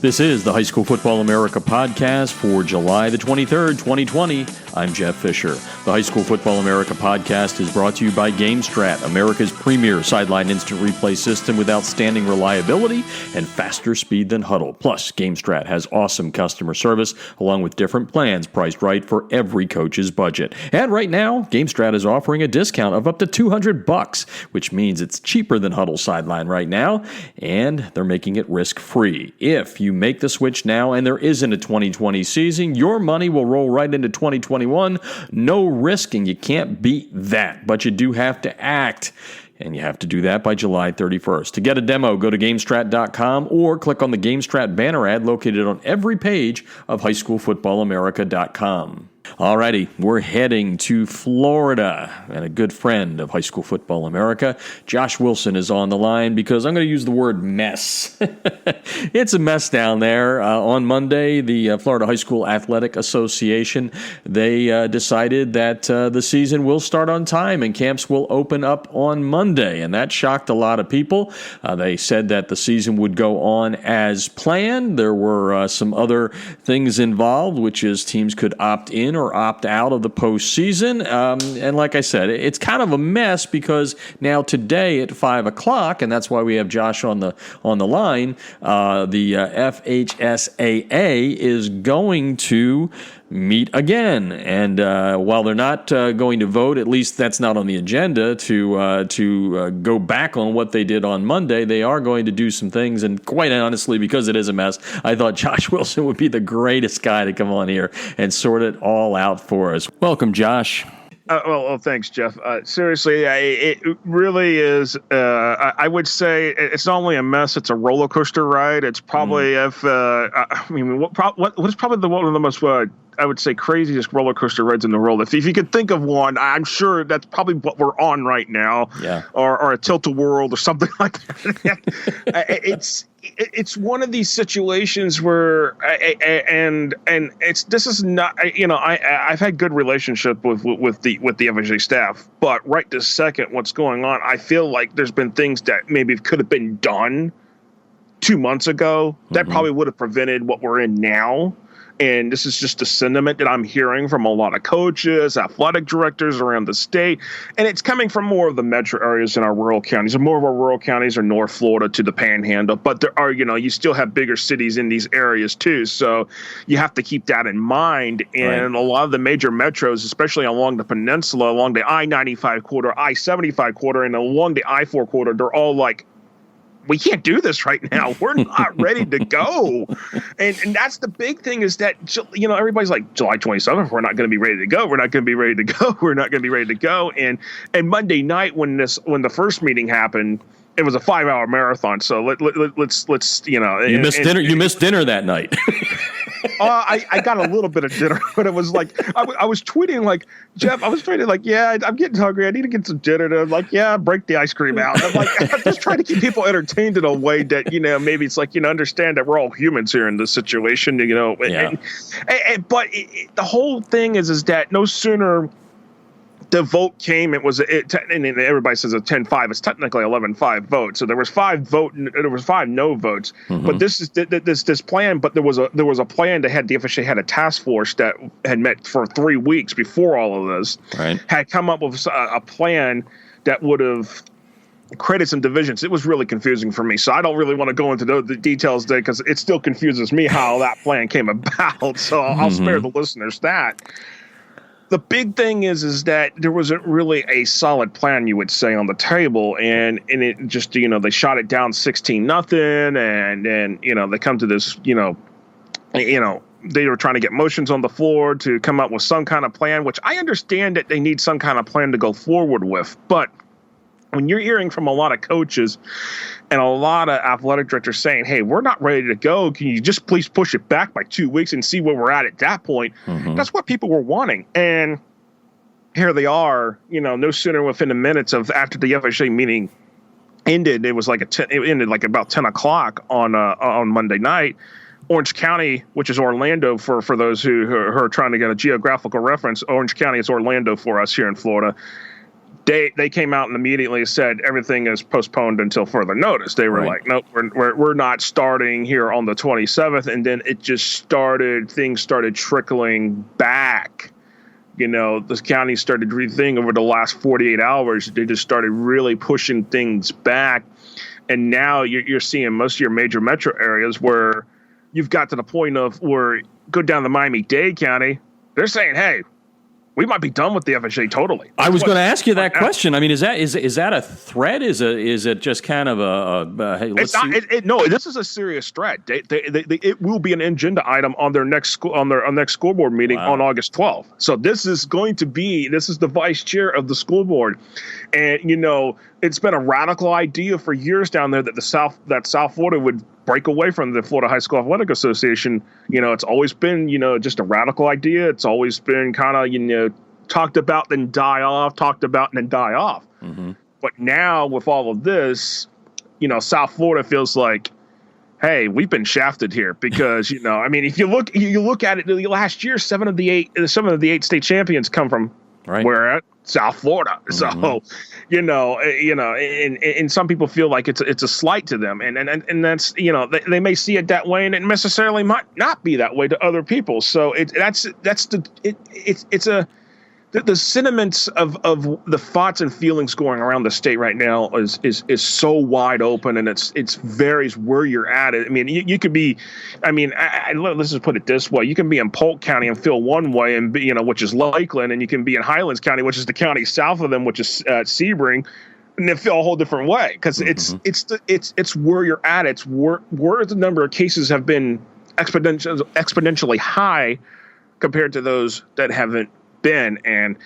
This is the High School Football America podcast for July the 23rd, 2020. I'm Jeff Fisher. The High School Football America podcast is brought to you by GameStrat, America's premier sideline instant replay system with outstanding reliability and faster speed than Huddle. Plus, GameStrat has awesome customer service along with different plans priced right for every coach's budget. And right now, GameStrat is offering a discount of up to $200, which means it's cheaper than Huddle sideline right now, and they're making it risk-free. If you make the switch now and there isn't a 2020 season, your money will roll right into 2021. No risk, and you can't beat that. But you do have to act, and you have to do that by July 31st. To get a demo, go to GameStrat.com or click on the GameStrat banner ad located on every page of HighSchoolFootballAmerica.com. Alrighty, we're heading to Florida, and a good friend of High School Football America, Josh Wilson, is on the line because I'm going to use the word mess. It's a mess down there. On Monday, the Florida High School Athletic Association, they decided that the season will start on time and camps will open up on Monday, and that shocked a lot of people. They said that the season would go on as planned. There were some other things involved, which is teams could opt in or opt out of the postseason. And like I said, it's kind of a mess because now today at 5 o'clock, and that's why we have Josh on the line, the FHSAA is going to meet again. And while they're not going to vote, at least that's not on the agenda to go back on what they did on Monday, they are going to do some things. And quite honestly, because it is a mess, I thought Josh Wilson would be the greatest guy to come on here and sort it all out for us. Welcome, Josh. Well, thanks, Jeff. Seriously, it really is. I would say it's not only a mess; it's a roller coaster ride. It's probably what is probably one of the most I would say craziest roller coaster rides in the world. If you could think of one, I'm sure that's probably what we're on right now, or a tilt-a-whirl or something like that. It's one of these situations where, this is not, I've had good relationship with the FHA staff, but right this second, what's going on, I feel like there's been things that maybe could have been done 2 months ago that probably would have prevented what we're in now. And this is just a sentiment that I'm hearing from a lot of coaches, athletic directors around the state. And it's coming from more of the metro areas than our rural counties. And more of our rural counties are North Florida to the Panhandle. But there are, you still have bigger cities in these areas too. So you have to keep that in mind. And a lot of the major metros, especially along the peninsula, along the I-95 corridor, I-75 corridor, and along the I-4 corridor, they're all like, we can't do this right now. We're not ready to go. And that's the big thing is that, everybody's like, July 27th, we're not going to be ready to go. We're not going to be ready to go. We're not going to be ready to go. And Monday night when the first meeting happened, it was a 5-hour marathon. So let's you missed dinner. You missed dinner that night. I got a little bit of dinner, but it was like I was tweeting like, Jeff, I'm getting hungry. I need to get some dinner. And I'm like, break the ice cream out. And I'm just trying to keep people entertained in a way that maybe it's like understand that we're all humans here in this situation. But the whole thing is that no sooner the vote came, and everybody says a 10-5. It's technically 11-5 vote. So there was 5 no votes. But this is this plan. But there was a plan that had the FHA had a task force that had met for 3 weeks before all of this. Had come up with a plan that would have created some divisions. It was really confusing for me. So I don't really want to go into the details there because it still confuses me how that plan came about. So I'll spare the listeners that. The big thing is that there wasn't really a solid plan, you would say, on the table, and it just they shot it down 16-0, and then they come to this they were trying to get motions on the floor to come up with some kind of plan, which I understand that they need some kind of plan to go forward with, but when you're hearing from a lot of coaches and a lot of athletic directors saying, hey, we're not ready to go, can you just please push it back by 2 weeks and see where we're at that point? That's what people were wanting. And here they are, no sooner within the minutes of after the FHA meeting ended, it ended like about 10 o'clock on Monday night. Orange County, which is Orlando for those who are trying to get a geographical reference, Orange County is Orlando for us here in Florida. they came out and immediately said everything is postponed until further notice. They were like, nope, we're not starting here on the 27th. And then things started trickling back. The county started rethinking over the last 48 hours. They just started really pushing things back. And now you're seeing most of your major metro areas where you've got to the point of where go down to Miami-Dade County, they're saying, hey, we might be done with the FHA totally. I was going to ask you that question. I mean, is that a threat? Is it just kind of a hey? Let's see. No, this is a serious threat. It will be an agenda item on their next school board meeting on August 12th. So this is the vice chair of the school board, and it's been a radical idea for years down there that South Florida would break away from the Florida High School Athletic Association. It's always been, just a radical idea. It's always been kind of, talked about then die off, talked about and then die off. Mm-hmm. But now with all of this, South Florida feels like, hey, we've been shafted here because, if you look at it, last year, seven of the eight state champions come from where at South Florida. Mm-hmm. So, and some people feel like it's a slight to them, and that's they may see it that way, and it necessarily might not be that way to other people. So the sentiments of the thoughts and feelings going around the state right now is so wide open, and it's varies where you're at. I mean, you could be, let's just put it this way: you can be in Polk County and feel one way, and be, which is Lakeland, and you can be in Highlands County, which is the county south of them, which is Sebring, and they feel a whole different way because it's where you're at. It's where the number of cases have been exponentially high compared to those that haven't been. And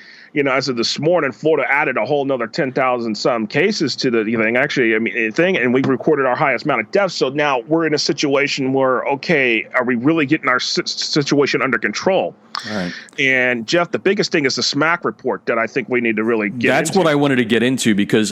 as of this morning, Florida added a whole another 10,000 some cases to the thing, and we've recorded our highest amount of deaths. So now we're in a situation where, okay, are we really getting our situation under control? All right. And Jeff, the biggest thing is the SMAC report that I think we need to really get That's into. What I wanted to get into because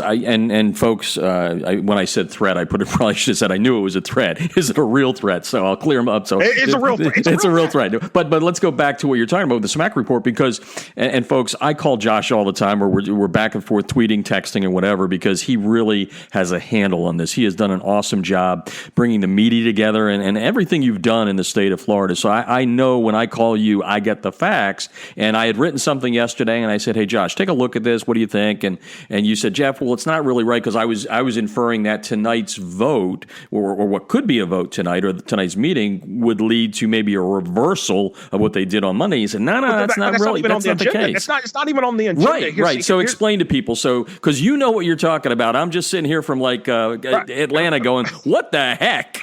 folks, when I said threat, I probably should have said I knew it was a threat. Is it a real threat? So I'll clear them up. So it's a real threat. It's a real threat. But let's go back to what you're talking about with the SMAC report because, and folks, I call Josh all the time where we're back and forth tweeting, texting, and whatever because he really has a handle on this. He has done an awesome job bringing the media together and everything you've done in the state of Florida. So I know when I call you, I get the facts. And I had written something yesterday, and I said, "Hey, Josh, take a look at this. What do you think?" And you said, "Jeff, well, it's not really right because I was inferring that tonight's vote or what could be a vote tonight or tonight's meeting would lead to maybe a reversal of what they did on Monday." He said, "No, that's not really that's not the case. It's not even on the agenda." Right. So explain to people. So because you know what you're talking about. I'm just sitting here from Atlanta going, "What the heck?"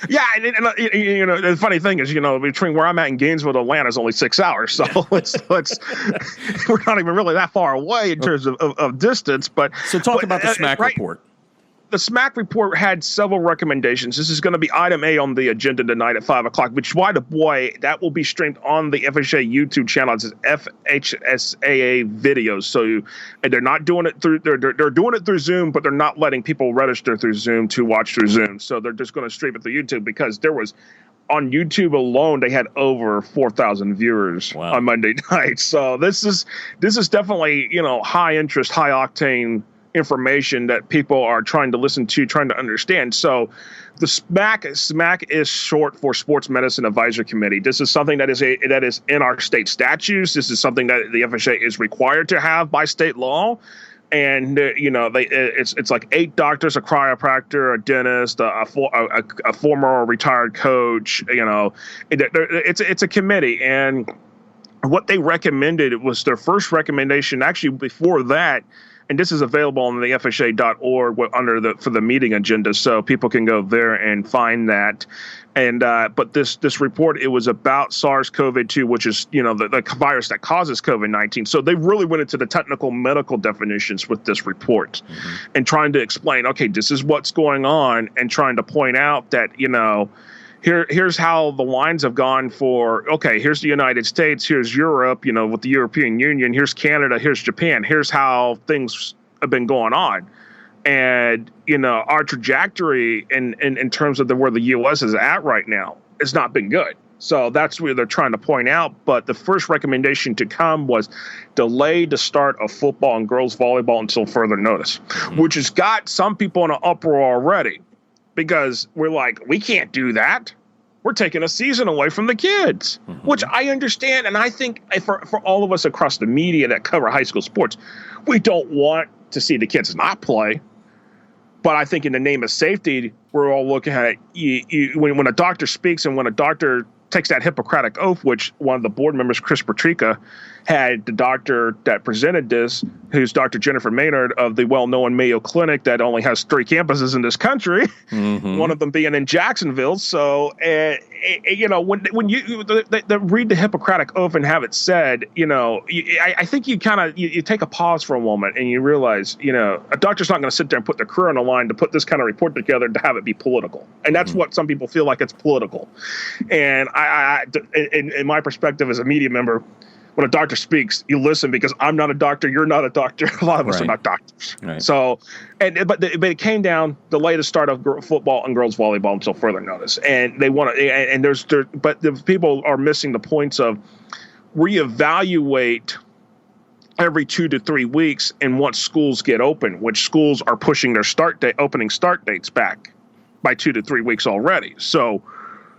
Yeah, and the funny thing is, between where I'm at in Gainesville to Atlanta is only 6 hours, so it's we're not even really that far away in terms of distance. But so talk about the SMAC report. The SMAC report had several recommendations. This is going to be item A on the agenda tonight at 5:00, which, by the way, that will be streamed on the FHA YouTube channel. It's FHSAA videos. So they're not doing it through they're doing it through Zoom, but they're not letting people register through Zoom to watch through Zoom. So they're just going to stream it through YouTube because there was on YouTube alone they had over 4,000 viewers on Monday night. So this is definitely high interest, high octane information that people are trying to listen to, trying to understand. So the SMAC is short for Sports Medicine Advisory Committee. This is something that is in our state statutes. This is something that the FHA is required to have by state law. And it's like 8 doctors, a chiropractor, a dentist, a former or retired coach. It's a committee, and what they recommended was their first recommendation. Actually, before that. And this is available on the FHA.org for the meeting agenda, so people can go there and find that. And but this report, it was about SARS-CoV-2, which is the virus that causes COVID-19. So they really went into the technical medical definitions with this report, and trying to explain, okay, this is what's going on, and trying to point out that Here's how the lines have gone for, okay, here's the United States, here's Europe, with the European Union, here's Canada, here's Japan, here's how things have been going on. And, our trajectory in terms of where the U.S. is at right now has not been good. So that's where they're trying to point out. But the first recommendation to come was delay the start of football and girls volleyball until further notice, which has got some people in an uproar already, because we're like, we can't do that. We're taking a season away from the kids, which I understand. And I think for all of us across the media that cover high school sports, we don't want to see the kids not play. But I think in the name of safety, we're all looking at it. When a doctor speaks and when a doctor takes that Hippocratic oath, which one of the board members, Chris Petrika, had the doctor that presented this, who's Dr. Jennifer Maynard of the well-known Mayo Clinic that only has 3 campuses in this country, one of them being in Jacksonville. So, when you read the Hippocratic oath and have it said, I think you kind of you take a pause for a moment and you realize, a doctor's not going to sit there and put their career on the line to put this kind of report together to have it be political. And that's what some people feel like it's political. And in my perspective as a media member, when a doctor speaks, you listen, because I'm not a doctor. You're not a doctor. A lot of us are not doctors. Right. So, but it came down delay the start of football and girls volleyball until further notice. And they want to, but the people are missing the points of reevaluate every 2 to 3 weeks. And once schools get open, which schools are pushing their opening start dates back by 2 to 3 weeks already. So,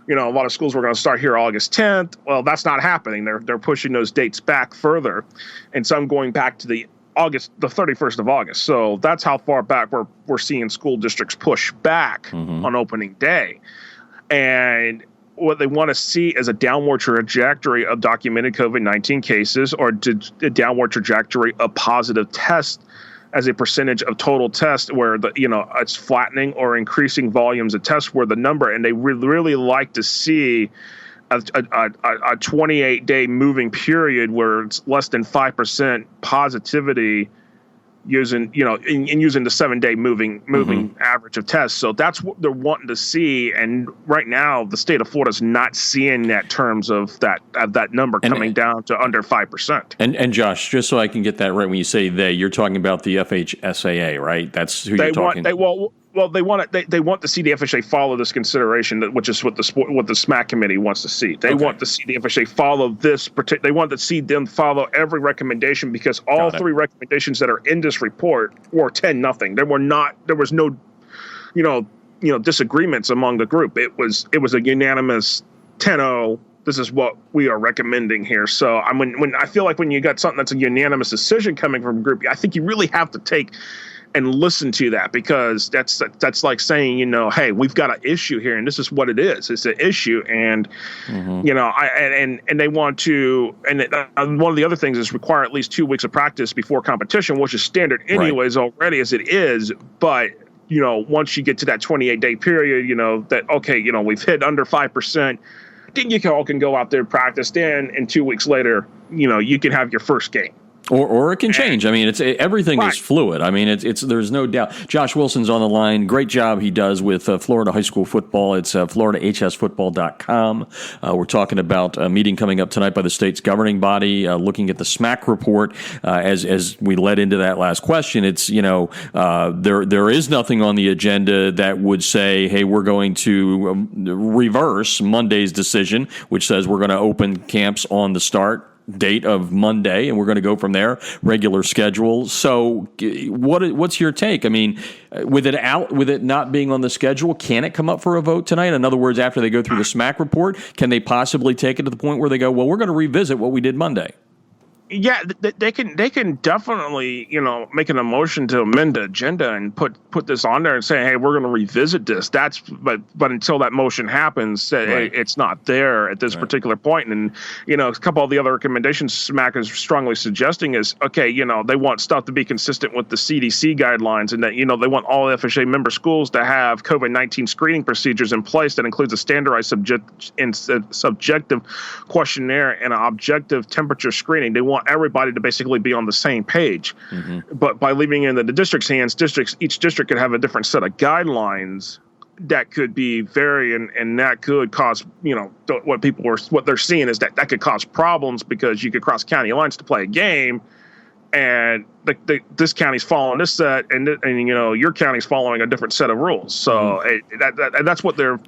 a lot of schools were going to start here August 10th. Well, that's not happening. They're pushing those dates back further, and some going back to the 31st of August. So that's how far back we're seeing school districts push back on opening day. And what they want to see is a downward trajectory of documented COVID-19 cases, or a downward trajectory of positive tests as a percentage of total tests, where it's flattening or increasing volumes of tests where the number, and they really like to see a 28-day moving period where it's less than 5% positivity using the 7-day moving average of tests. So that's what they're wanting to see. And right now, the state of Florida is not seeing that terms of that number coming down to under 5%. And Josh, just so I can get that right, when you say you're talking about the FHSAA, right? That's who you're talking about. They want to see the FHA follow this consideration, which is what the SMAC committee wants to see. They want to see the FHA follow this they want to see them follow every recommendation, because all 3 recommendations that are in this report were 10-0. There was no disagreements among the group. It was a unanimous 10-0. This is what we are recommending here. So when I feel like when you got something that's a unanimous decision coming from a group, I think you really have to take and listen to that, because that's like saying, hey, we've got an issue here, and this is what it is. It's an issue, and and they want to. And one of the other things is require at least 2 weeks of practice before competition, which is standard anyways already as it is. But once you get to that 28-day period, we've hit under 5%. Then you all can go out there and practice. Then, and 2 weeks later, you can have your first game. Or it can change. I mean, everything is fluid. I mean, it's there's no doubt. Josh Wilson's on the line. Great job he does with Florida high school football. It's FloridaHSFootball.com. We're talking about a meeting coming up tonight by the state's governing body, looking at the SMAC report. As we led into that last question, it's there is nothing on the agenda that would say, hey, we're going to reverse Monday's decision, which says we're going to open camps on the start date of Monday, and we're going to go from there, regular schedule. So what's your take? I mean, with it not being on the schedule, can it come up for a vote tonight? In other words, after they go through the SMAC report, can they possibly take it to the point where they go, well, we're going to revisit what we did Monday? Yeah, they can definitely, make an motion to amend the agenda and put this on there and say, hey, we're going to revisit this. But until that motion happens, it's not there at this particular point. And, a couple of the other recommendations SMAC is strongly suggesting is, okay, they want stuff to be consistent with the CDC guidelines, and that, they want all FHA member schools to have COVID-19 screening procedures in place that includes a standardized subjective questionnaire and an objective temperature screening. They want everybody to basically be on the same page. But by leaving it in the district's hands, each district could have a different set of guidelines that could be varying, and that could cause, what they're seeing is that could cause problems, because you could cross county lines to play a game, and this county's following this set, and your county's following a different set of rules. So that's what they're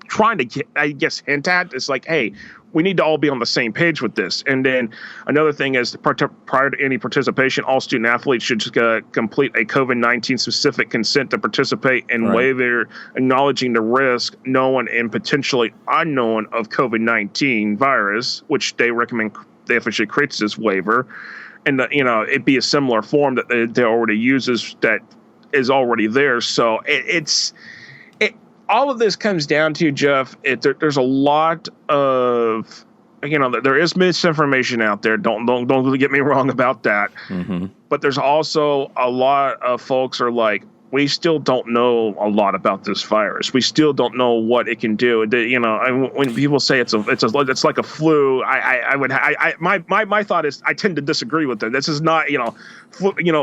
trying to get, I guess, hint at. It's like, hey, we need to all be on the same page with this. And then another thing is, prior to any participation, all student athletes should just complete a COVID-19 specific consent to participate and waiver acknowledging the risk known and potentially unknown of COVID-19 virus, which they recommend they officially creates this waiver. And, it'd be a similar form that they already uses that is already there. So all of this comes down to, Jeff, there's a lot of, there is misinformation out there. Don't get me wrong about that. Mm-hmm. But there's also a lot of folks are like, we still don't know a lot about this virus. We still don't know what it can do. When people say it's like a flu, my thought is I tend to disagree with it. This is not,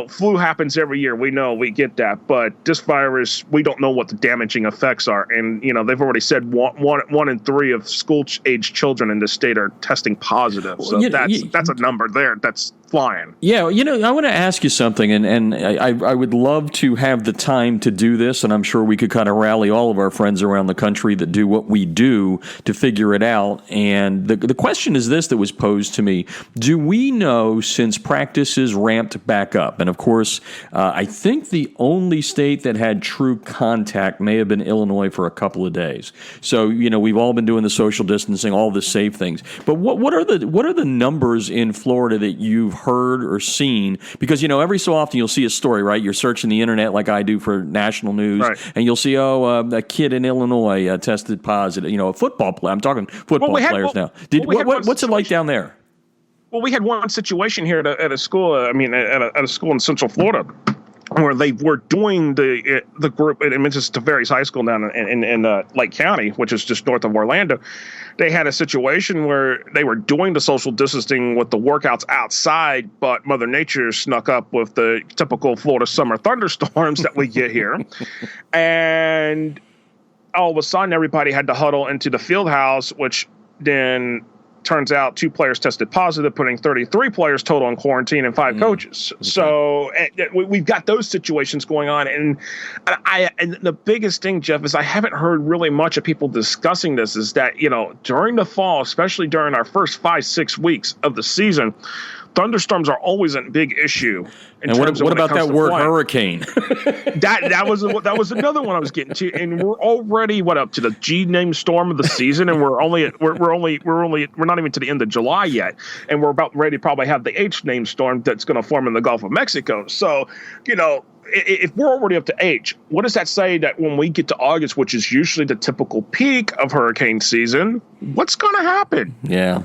flu happens every year. We get that, but this virus, we don't know what the damaging effects are. And they've already said one in 3 of school age children in this state are testing positive. So that's a number there. That's flying. Yeah, I want to ask you something, and I would love to have the time to do this, and I'm sure we could kind of rally all of our friends around the country that do what we do to figure it out. And the question is this that was posed to me. Do we know, since practice is ramped back up, and of course, I think the only state that had true contact may have been Illinois for a couple of days. So, we've all been doing the social distancing, all the safe things. But what are the numbers in Florida that you've heard or seen? Because, every so often you'll see a story, right? You're searching the internet like I do for national news, right, and you'll see, a kid in Illinois tested positive. A football player. I'm talking football players now. What's it like down there? Well, we had one situation here at a school. At a school in Central Florida, where they were doing the group. It's to various high school down in Lake County, which is just north of Orlando. They had a situation where they were doing the social distancing with the workouts outside, but Mother Nature snuck up with the typical Florida summer thunderstorms that we get here. And all of a sudden, everybody had to huddle into the field house, which then turns out 2 players tested positive, putting 33 players total in quarantine and 5 coaches. Okay. So we've got those situations going on. And the biggest thing, Jeff, is I haven't heard really much of people discussing this, is that, during the fall, especially during our first 5-6 weeks of the season, thunderstorms are always a big issue. And what about that word hurricane? That was another one I was getting to. And we're already up to the G named storm of the season, and we're not even to the end of July yet, and we're about ready to probably have the H named storm that's going to form in the Gulf of Mexico. So, if we're already up to H, what does that say that when we get to August, which is usually the typical peak of hurricane season, what's going to happen? Yeah.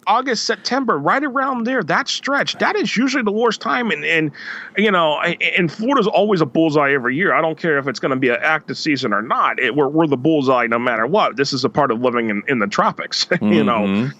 August, September, right around there, that stretch, that is usually the worst time. And Florida's always a bullseye every year. I don't care if it's going to be an active season or not. We're the bullseye no matter what. This is a part of living in the tropics, Mm-hmm.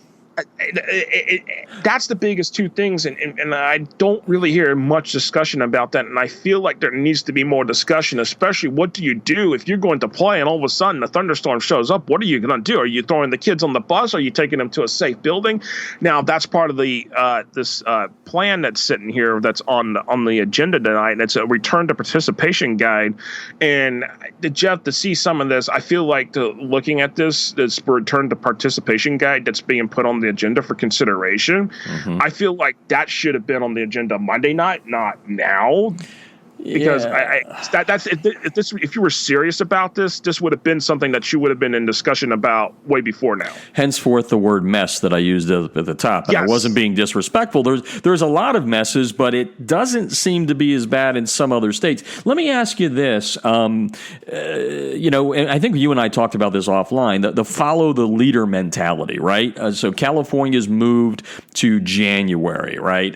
That's the biggest 2 things, and I don't really hear much discussion about that, and I feel like there needs to be more discussion, especially what do you do if you're going to play and all of a sudden a thunderstorm shows up? What are you going to do? Are you throwing the kids on the bus? Are you taking them to a safe building? Now, that's part of the this plan that's sitting here that's on the agenda tonight, and it's a return to participation guide. And Jeff, to see some of this, I feel like looking at this return to participation guide that's being put on the agenda for consideration. Mm-hmm. I feel like that should have been on the agenda Monday night, not now. Because if you were serious about this would have been something that you would have been in discussion about way before now. Henceforth, the word mess that I used at the top. Yes. I wasn't being disrespectful. There's a lot of messes, but it doesn't seem to be as bad in some other states. Let me ask you this. And I think you and I talked about this offline, the follow the leader mentality, right? So California's moved to January, right?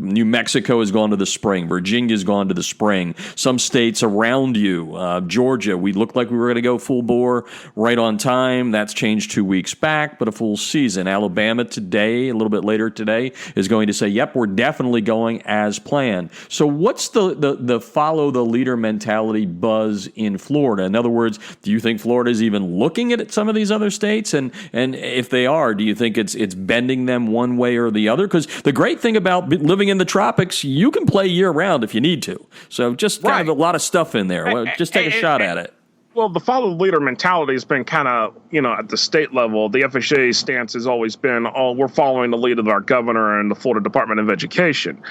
New Mexico has gone to the spring. Virginia has gone to the spring. Some states around you, Georgia, we looked like we were going to go full bore right on time. That's changed 2 weeks back, but a full season. Alabama today, a little bit later today, is going to say, yep, we're definitely going as planned. So what's the follow the leader mentality buzz in Florida? In other words, do you think Florida is even looking at some of these other states? And if they are, do you think it's bending them one way or the other? Because the great thing about living in the tropics, you can play year round if you need to. So just kind of a lot of stuff in there. Just take a shot at it. Well, the follow the leader mentality has been kind of, at the state level. The FHA stance has always been, we're following the lead of our governor and the Florida Department of Education.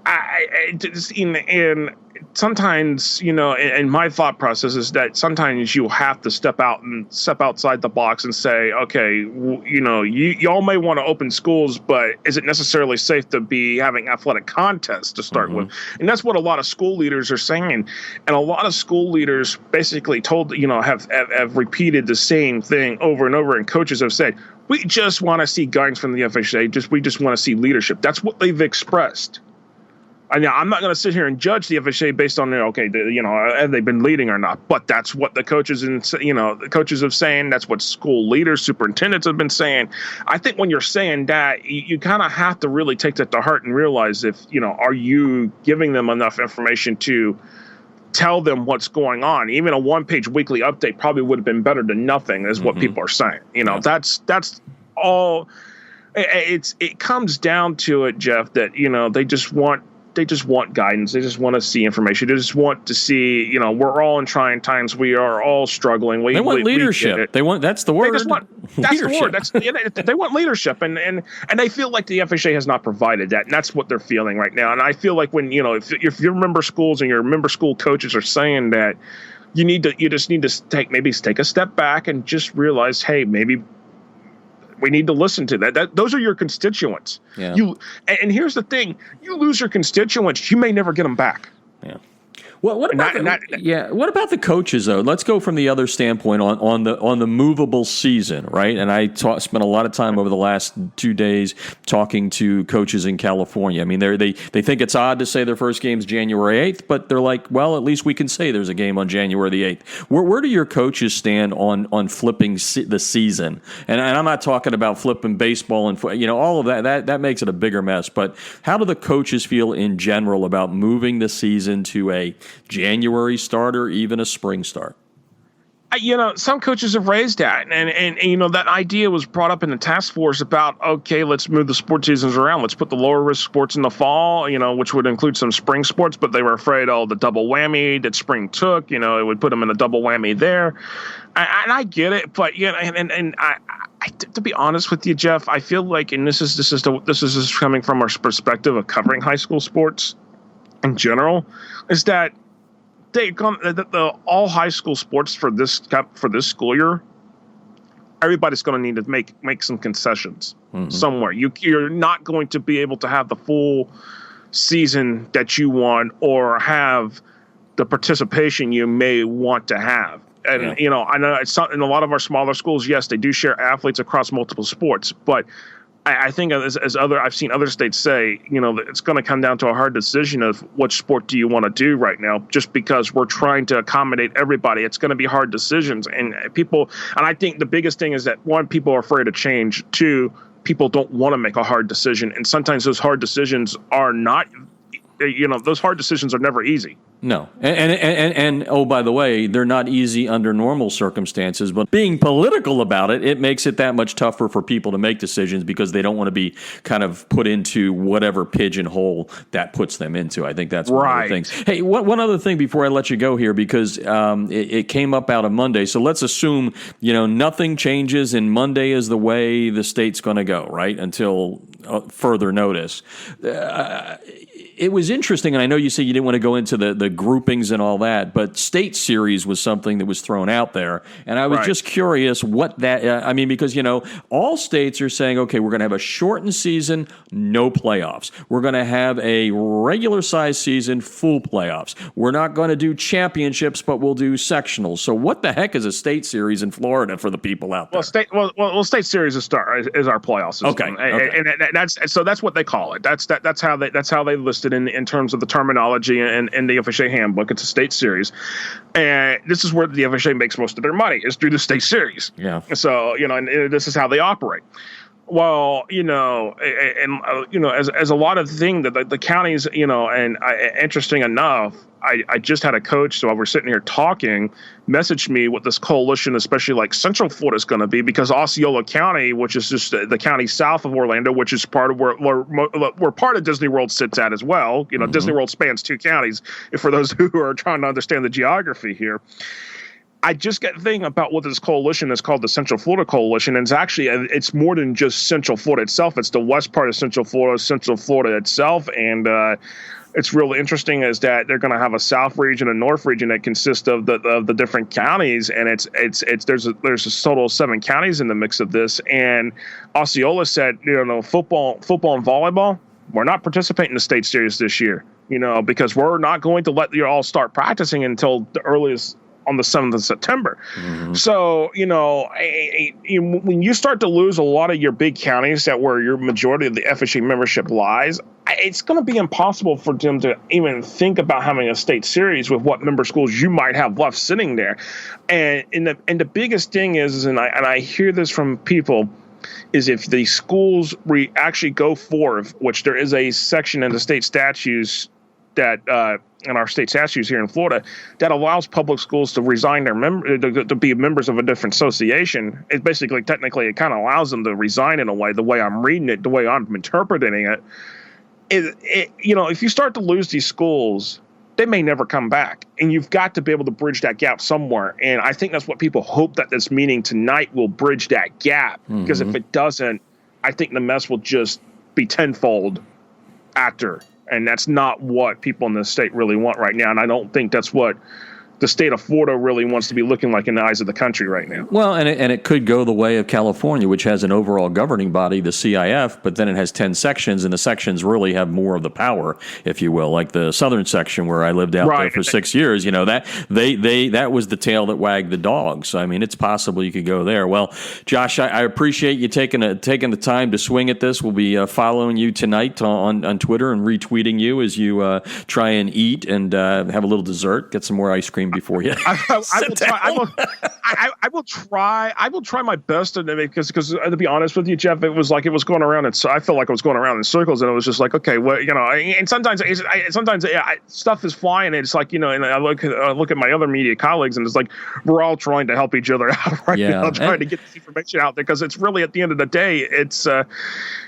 And sometimes, in my thought process is that sometimes you have to step outside the box and say, okay, y'all may want to open schools, but is it necessarily safe to be having athletic contests to start with? And that's what a lot of school leaders are saying. And a lot of school leaders basically have repeated the same thing over and over. And coaches have said, we just want to see guidance from the FHA. We just want to see leadership. That's what they've expressed. I'm not going to sit here and judge the FHA based on, have they been leading or not? But that's what the coaches the coaches have saying. That's what school leaders, superintendents have been saying. I think when you're saying that, you kind of have to really take that to heart and realize are you giving them enough information to tell them what's going on? Even a one-page weekly update probably would have been better than nothing, is what people are saying. That's all. It comes down to it, Jeff, that they just want guidance. They just want to see information. They just want to see, we're all in trying times. We are all struggling. They want leadership. That's the word. That's the word. They want leadership. And they feel like the FHA has not provided that. And that's what they're feeling right now. And I feel like when, if your member schools and your member school coaches are saying that, you just need to take a step back and just realize, hey, maybe we need to listen to that. Those are your constituents. Yeah. And here's the thing: you lose your constituents, you may never get them back. Yeah. Well, what about what about the coaches though? Let's go from the other standpoint on the movable season, right? And I spent a lot of time over the last 2 days talking to coaches in California. I mean, they think it's odd to say their first game's January 8th, but they're like, well, at least we can say there's a game on January the 8th. Where do your coaches stand on flipping the season? And I'm not talking about flipping baseball and all of that. That makes it a bigger mess. But how do the coaches feel in general about moving the season to a January start or even a spring start? Some coaches have raised that, and that idea was brought up in the task force about, okay, let's move the sports seasons around. Let's put the lower risk sports in the fall, which would include some spring sports, but they were afraid, the double whammy that spring took, it would put them in a double whammy there. And I get it, but I to be honest with you, Jeff, I feel like, and this is coming from our perspective of covering high school sports in general, is that all high school sports for this school year, everybody's going to need to make some concessions somewhere. You're not going to be able to have the full season that you want or have the participation you may want to have. And I know it's not in a lot of our smaller schools. Yes, they do share athletes across multiple sports, but I think I've seen other states say, that it's going to come down to a hard decision of which sport do you want to do right now, just because we're trying to accommodate everybody. It's going to be hard decisions, and I think the biggest thing is that, one, people are afraid of change. Two, people don't want to make a hard decision, and sometimes those hard decisions are not, those hard decisions are never easy. No. And oh, by the way, they're not easy under normal circumstances, but being political about it, it makes it that much tougher for people to make decisions because they don't want to be kind of put into whatever pigeonhole that puts them into. I think that's one of the things. Hey, one other thing before I let you go here, because it came up out of Monday. So let's assume, nothing changes and Monday is the way the state's going to go, right? Until further notice. It was interesting, and I know you said you didn't want to go into the groupings and all that, but state series was something that was thrown out there. And I was just curious what that because, all states are saying, okay, we're going to have a shortened season, no playoffs. We're going to have a regular size season, full playoffs. We're not going to do championships, but we'll do sectionals. So what the heck is a state series in Florida for the people out there? State series is our playoff system. Okay. And that's what they call it. That's how they list it in terms of the terminology and the FHA handbook. It's a state series, and this is where the FHA makes most of their money, is through the state series. Yeah. So and this is how they operate. Well, as a lot of things that the counties, interesting enough, I just had a coach, so while we're sitting here talking, messaged me what this coalition, especially like Central Florida, is going to be, because Osceola County, which is just the county south of Orlando, which is part of where part of Disney World sits at as well. Disney World spans two counties, for those who are trying to understand the geography here. I just get thinking about what this coalition is called, the Central Florida Coalition, and it's more than just Central Florida itself. It's the west part of Central Florida itself, and it's really interesting is that they're going to have a south region and north region that consists of the different counties, and there's a total of 7 counties in the mix of this. And Osceola said, football and volleyball, we're not participating in the state series this year, because we're not going to let you all start practicing until the earliest on the 7th of September. Mm-hmm. So, when you start to lose a lot of your big counties where your majority of the FSU membership lies, it's going to be impossible for them to even think about having a state series with what member schools you might have left sitting there. And the biggest thing is, and I hear this from people, is if the schools actually go forth, which there is a section in the state statutes that in our state statutes here in Florida that allows public schools to resign to be members of a different association. It basically, technically, it kind of allows them to resign in a way. The way I'm reading it, the way I'm interpreting it, if you start to lose these schools, they may never come back, and you've got to be able to bridge that gap somewhere. And I think that's what people hope that this meeting tonight will bridge that gap. Because if it doesn't, I think the mess will just be tenfold after. And that's not what people in the state really want right now. And I don't think that's what the state of Florida really wants to be looking like in the eyes of the country right now. Well, and it could go the way of California, which has an overall governing body, the CIF, but then it has 10 sections, and the sections really have more of the power, if you will, like the southern section where I lived out there for 6 years. That was the tail that wagged the dog. So I mean, it's possible you could go there. Well, Josh, I appreciate you taking the time to swing at this. We'll be following you tonight on Twitter and retweeting you as you try and eat and have a little dessert, get some more ice cream before you. I will try my best to because to be honest with you, Jeff, it was like it was going around, and I felt like I was going around in circles, and it was just like, okay, well, and sometimes stuff is flying, and it's like, and I look at my other media colleagues, and it's like we're all trying to help each other out right now, trying to get this information out there, because it's really, at the end of the day,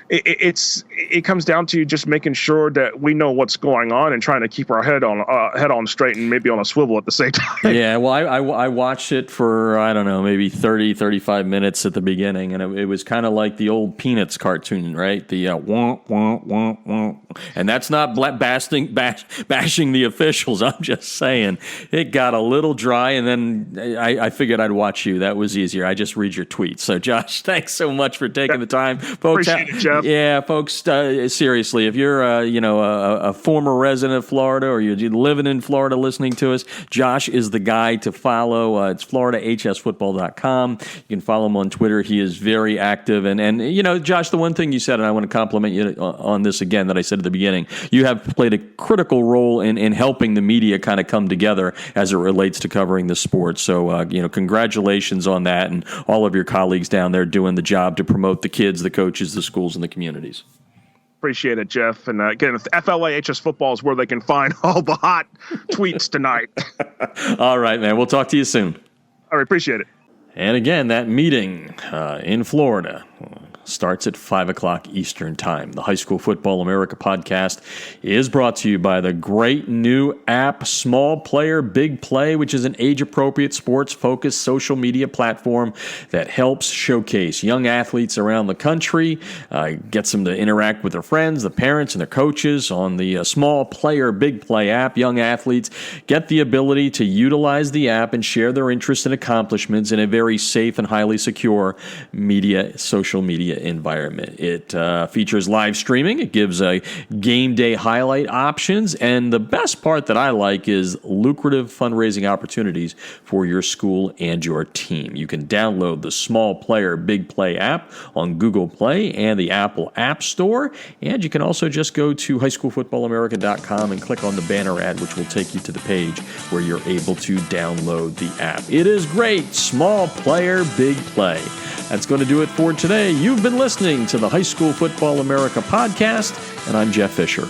it comes down to just making sure that we know what's going on and trying to keep our head on straight and maybe on a swivel at the same time. Yeah, well, I watched it for, I don't know, maybe 30, 35 minutes at the beginning, and it was kind of like the old Peanuts cartoon, right? The wah, wah, wah, wah. And that's not bashing the officials. I'm just saying it got a little dry, and then I figured I'd watch you. That was easier. I just read your tweets. So, Josh, thanks so much for taking the time. Folks, appreciate it, Jeff. Yeah, folks, seriously, if you're a former resident of Florida, or you're living in Florida listening to us, Josh is the guy to follow. It's FloridaHSFootball.com. You can follow him on Twitter. He is very active. And Josh, the one thing you said, and I want to compliment you on this again that I said at the beginning, you have played a critical role in helping the media kind of come together as it relates to covering the sport. So, congratulations on that, and all of your colleagues down there doing the job to promote the kids, the coaches, the schools, and the communities. Appreciate it, Jeff. And again, FLA HS Football is where they can find all the hot tweets tonight. All right, man. We'll talk to you soon. All right, appreciate it. And again, that meeting in Florida starts at 5 o'clock Eastern Time. The High School Football America podcast is brought to you by the great new app, Small Player, Big Play, which is an age-appropriate, sports-focused social media platform that helps showcase young athletes around the country, gets them to interact with their friends, the parents, and their coaches. On the Small Player, Big Play app, young athletes get the ability to utilize the app and share their interests and accomplishments in a very safe and highly secure social media environment. It features live streaming. It gives game day highlight options. And the best part that I like is lucrative fundraising opportunities for your school and your team. You can download the Small Player Big Play app on Google Play and the Apple App Store. And you can also just go to highschoolfootballamerica.com and click on the banner ad, which will take you to the page where you're able to download the app. It is great. Small Player Big Play. That's going to do it for today. You've been listening to the High School Football America podcast, and I'm Jeff Fisher.